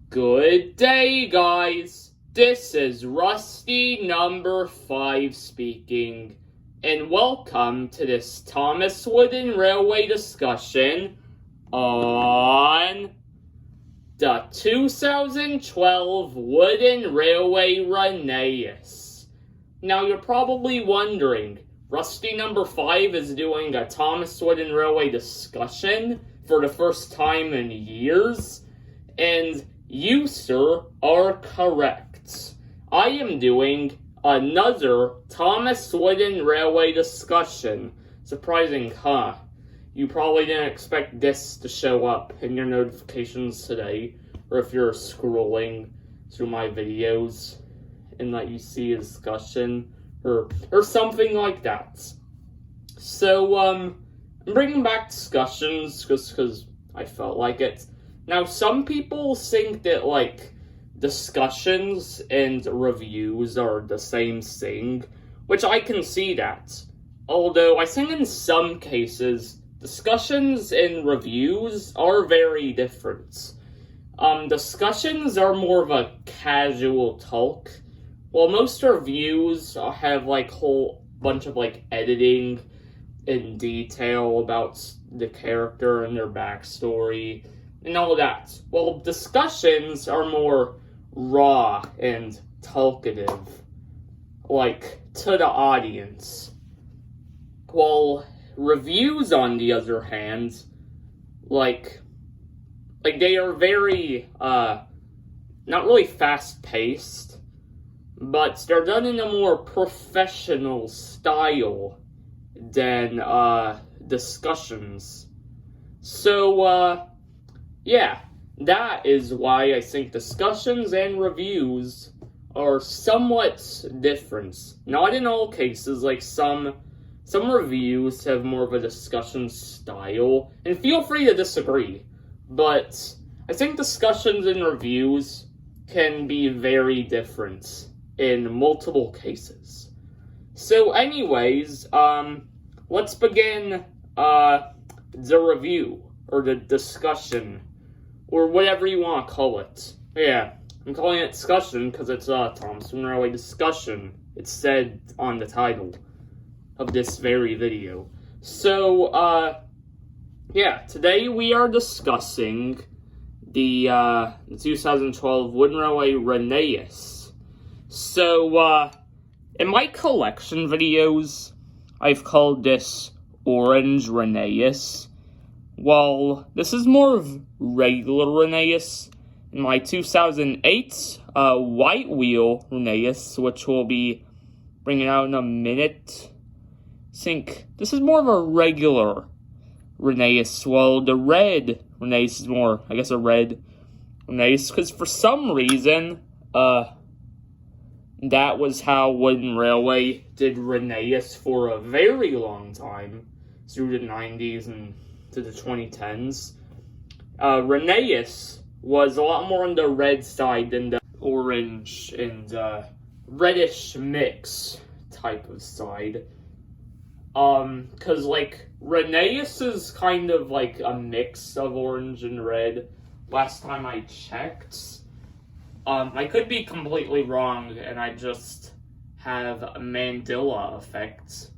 Good day, guys. This is Rusty number 5 speaking, and welcome to this Thomas Wooden Railway discussion on the 2012 Wooden Railway Rheneas. Now, you're probably wondering, Rusty number 5 is doing a Thomas Wooden Railway discussion for the first time in years, and you, sir, are correct. I am doing another Thomas Wooden Railway discussion. Surprising, huh? You probably didn't expect this to show up in your notifications today, or if you're scrolling through my videos and that you see a discussion, or something like that. So, I'm bringing back discussions just because I felt like it. Now, some people think that, discussions and reviews are the same thing, which I can see that. Although, I think in some cases, discussions and reviews are very different. Discussions are more of a casual talk, while most reviews have, whole bunch of, editing in detail about the character and their backstory, and all that. Well, discussions are more raw and talkative, to the audience. While reviews, on the other hand, they are very, not really fast-paced, but they're done in a more professional style than, discussions. So, yeah, that is why I think discussions and reviews are somewhat different. Not in all cases, some reviews have more of a discussion style, and feel free to disagree, but I think discussions and reviews can be very different in multiple cases. So anyways, let's begin the review, or the discussion, or whatever you want to call it. Yeah, I'm calling it discussion because it's a Thomas Wooden Railway discussion. It's said on the title of this very video. So, yeah, today we are discussing the 2012 Wooden Railway Rheneas. So, in my collection videos, I've called this Orange Rheneas. Well, this is more of regular Rheneas. In my 2008 White Wheel Rheneas, which we'll be bringing out in a minute, I think this is more of a regular Rheneas. Well, the red Rheneas is more, I guess, a red Rheneas, because for some reason, that was how Wooden Railway did Rheneas for a very long time, through the 90s and to the 2010s. Rheneas was a lot more on the red side than the orange and reddish mix type of side. Because, Rheneas is kind of a mix of orange and red. Last time I checked. I could be completely wrong, and I just have a Mandela effect.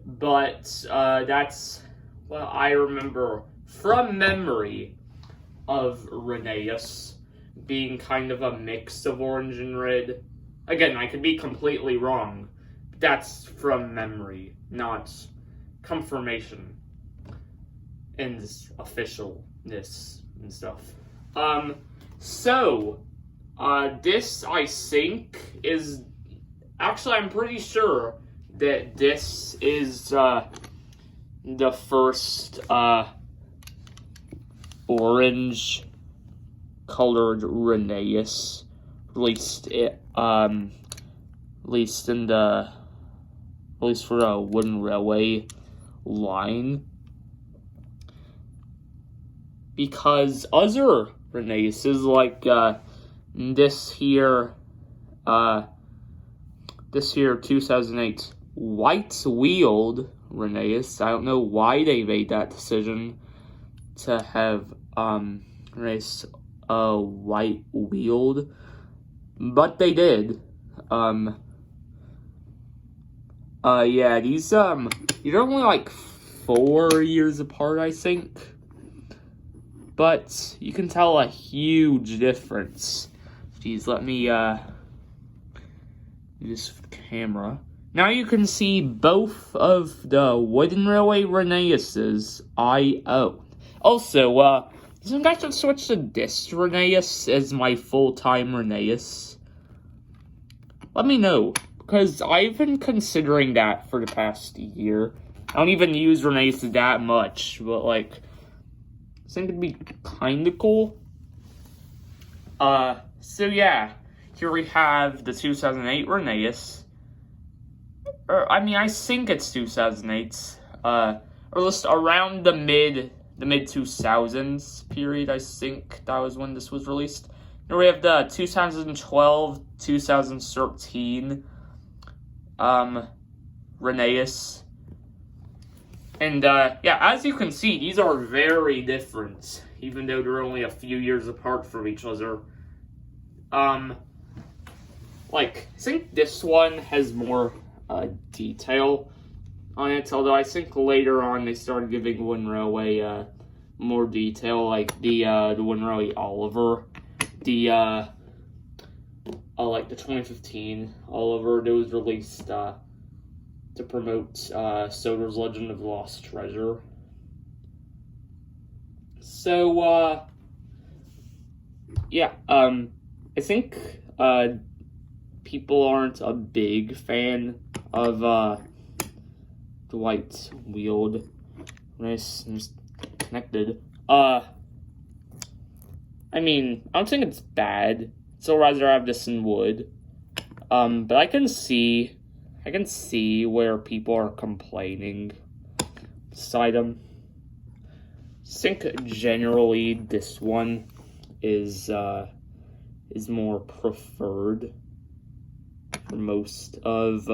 But that's what I remember from memory of Rheneas being kind of a mix of orange and red. Again, I could be completely wrong. But that's from memory, not confirmation and officialness and stuff. This, I think, is... Actually, I'm pretty sure that this is, the first, orange-colored Rheneas released for the Wooden Railway line. Because other Rheneases, this here 2008 white-wheeled Rheneas, I don't know why they made that decision to have Rheneas white wheeled, but they did. Yeah, these are only like 4 years apart, I think. But you can tell a huge difference. Geez, let me do this with the camera. Now you can see both of the wooden railway Rheneases I own. Also, some guys should switch to this Rheneas as my full-time Rheneas. Let me know, because I've been considering that for the past year. I don't even use Rheneas that much, but like, I think it'd be kinda cool. So yeah, here we have the 2008 Rheneas. I think it's 2008. Or just around the mid 2000s period. I think that was when this was released. Here we have the 2012, 2013 Rheneas. And yeah, as you can see, these are very different, even though they're only a few years apart from each other. Like, I think this one has more detail on it, although I think later on they started giving Wooden Railway more detail, like the Wooden Railway Oliver, like the 2015 Oliver that was released to promote Soder's Legend of the Lost Treasure. So yeah, I think people aren't a big fan of the white wheeled. Nice, connected. I mean, I don't think it's bad. Still rather have this in wood. But I can see where people are complaining. This item. I think generally this one is more preferred for most of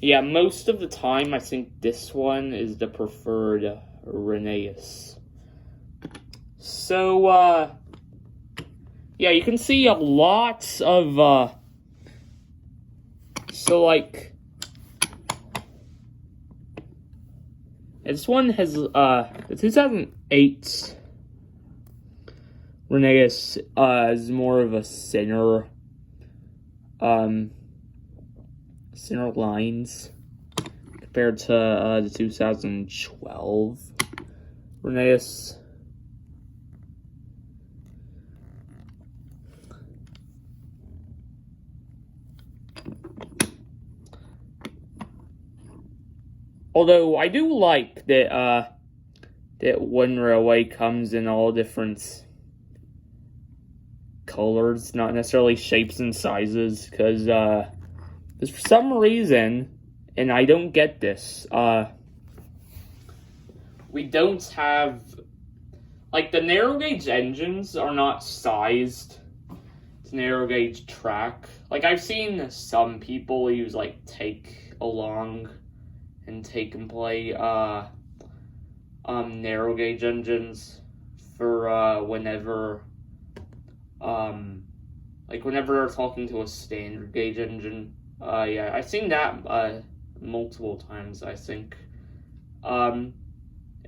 most of the time. I think this one is the preferred Rheneas. So yeah, you can see a lot of so like this one has the 2008 Rheneas is more of a center lines compared to the 2012 Rheneas. Although I do like that that Wooden Railway comes in all different colors, not necessarily shapes and sizes, because for some reason, and I don't get this, we don't have, like, the narrow gauge engines are not sized to narrow gauge track. Like, I've seen some people use, like, take along and take and play narrow gauge engines for whenever whenever they're talking to a standard gauge engine. Yeah, I've seen that multiple times, I think. I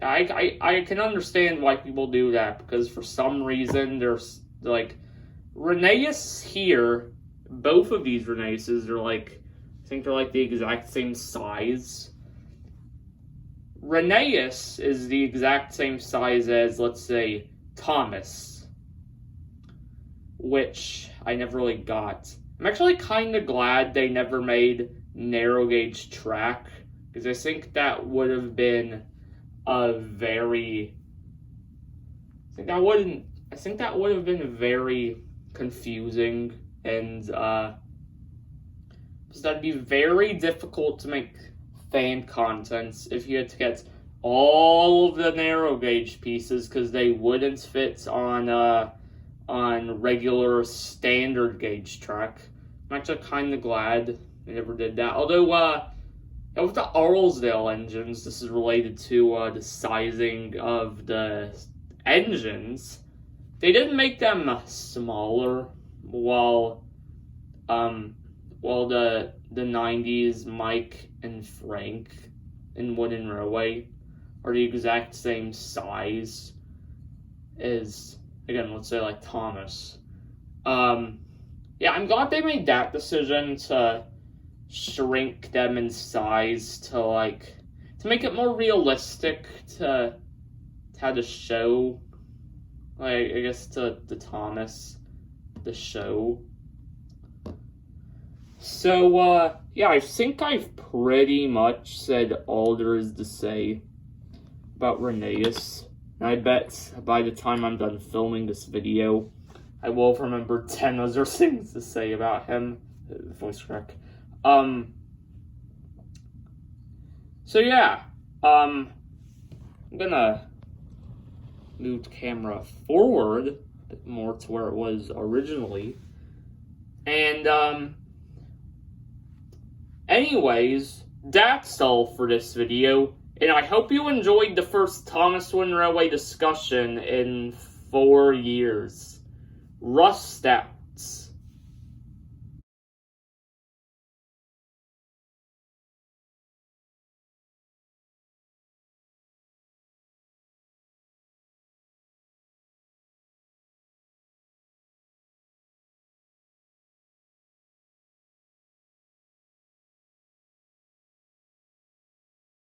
can understand why people do that, because for some reason there's like Rheneas here, both of these Rheneases are like, I think they're like the exact same size. Rheneas is the exact same size as, let's say, Thomas, which I never really got. I'm actually kind of glad they never made narrow gauge track, because I think that would have been a very, I think that would have been very confusing, and because that'd be very difficult to make fan contents if you had to get all of the narrow gauge pieces, because they wouldn't fit on regular standard gauge track. I'm actually kind of glad they never did that. Although with the Arlesdale engines, this is related to the sizing of the engines. they didn't make them smaller, while the 90s Mike and Frank in Wooden Railway are the exact same size as, again, let's say like Thomas. Yeah, I'm glad they made that decision to shrink them in size to make it more realistic to how the show, I guess to Thomas, the show. So, yeah, I think I've pretty much said all there is to say about Rheneas. And I bet by the time I'm done filming this video, I will remember 10 other things to say about him. Voice crack. So yeah, I'm gonna move the camera forward a bit more to where it was originally. And, anyways, that's all for this video, and I hope you enjoyed the first Thomas Wooden Railway discussion in 4 years. Rust out.